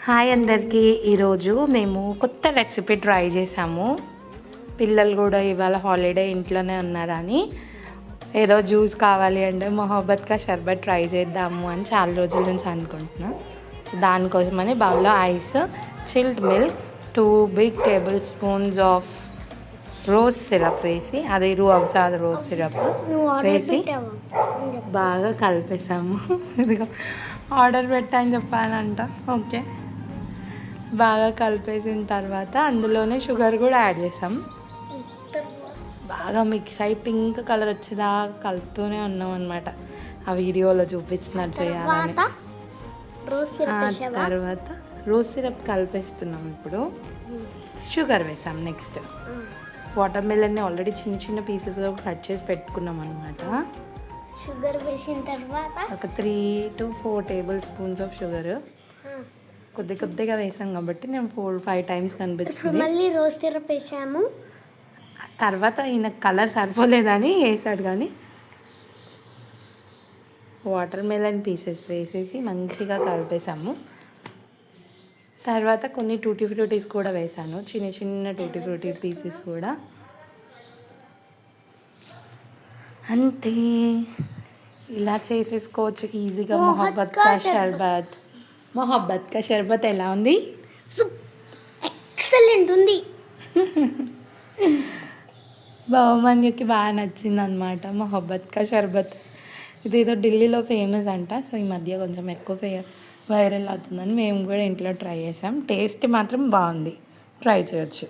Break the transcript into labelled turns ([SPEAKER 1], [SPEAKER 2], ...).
[SPEAKER 1] Hi అందరికీ. ఈరోజు మేము కొత్త రెసిపీ ట్రై చేసాము. పిల్లలు కూడా ఇవాళ హాలిడే ఇంట్లోనే ఉన్నారని ఏదో జ్యూస్ కావాలి అంటే మొహబ్బత్ కా షర్బత్ ట్రై చేద్దాము అని చాలా రోజుల నుంచి అనుకుంటున్నాం. సో దానికోసమని బౌల్లో ice, chilled milk, 2 big tablespoons of rose syrup వేసి, అది రూఅఫ్జా రోజ్ సిరప్ వేసి బాగా కలిపేసాము. ఇదిగో ఆర్డర్ పెట్టని చెప్పానంట. ఓకే, బాగా కలిపేసిన తర్వాత అందులోనే షుగర్ కూడా యాడ్ చేసాం. బాగా మిక్స్ అయి పింక్ కలర్ వచ్చేదాకా కలుపుతూనే ఉన్నాం అనమాట. ఆ వీడియోలో చూపించినట్టు చేయాలని. తర్వాత రోజ్ సిరప్ కలిపేస్తున్నాం. ఇప్పుడు షుగర్ వేసాం. నెక్స్ట్ వాటర్ మిలన్ని ఆల్రెడీ చిన్న చిన్న పీసెస్ కట్ చేసి పెట్టుకున్నాం అనమాట.
[SPEAKER 2] షుగర్ వేసిన తర్వాత
[SPEAKER 1] ఒక 3 to 4 table spoons of sugar కొద్దిగా వేసాం కాబట్టి నేను 4-5 టైమ్స్ కనిపించింది.
[SPEAKER 2] మళ్ళీ రోజ్ సిరప్ వేసాము.
[SPEAKER 1] తర్వాత ఈయన కలర్ సరిపోలేదని వేసాడు, కానీ వాటర్ మెలన్ పీసెస్ వేసేసి మంచిగా కలిపేసాము. తర్వాత కొన్ని టూటీ ఫ్రూటీస్ కూడా వేసాను, చిన్న చిన్న టూటీ ఫ్రూటీ పీసెస్ కూడా. అంతే, ఇలా చేసేసుకోవచ్చు ఈజీగా. మొహబ్బత్ కా షర్బత్. మొహబ్బత్ కా షర్బత్ ఎలా ఉంది?
[SPEAKER 2] ఎక్సలెంట్ ఉంది.
[SPEAKER 1] బహుమన్యకి బాగా నచ్చింది అనమాట మొహబ్బత్ కా షర్బత్. ఇదేదో ఢిల్లీలో ఫేమస్ అంట. సో ఈ మధ్య కొంచెం ఎక్కువ వైరల్ అవుతుందని మేము కూడా ఇంట్లో ట్రై చేసాం. టేస్ట్ మాత్రం బాగుంది, ట్రై చేయొచ్చు.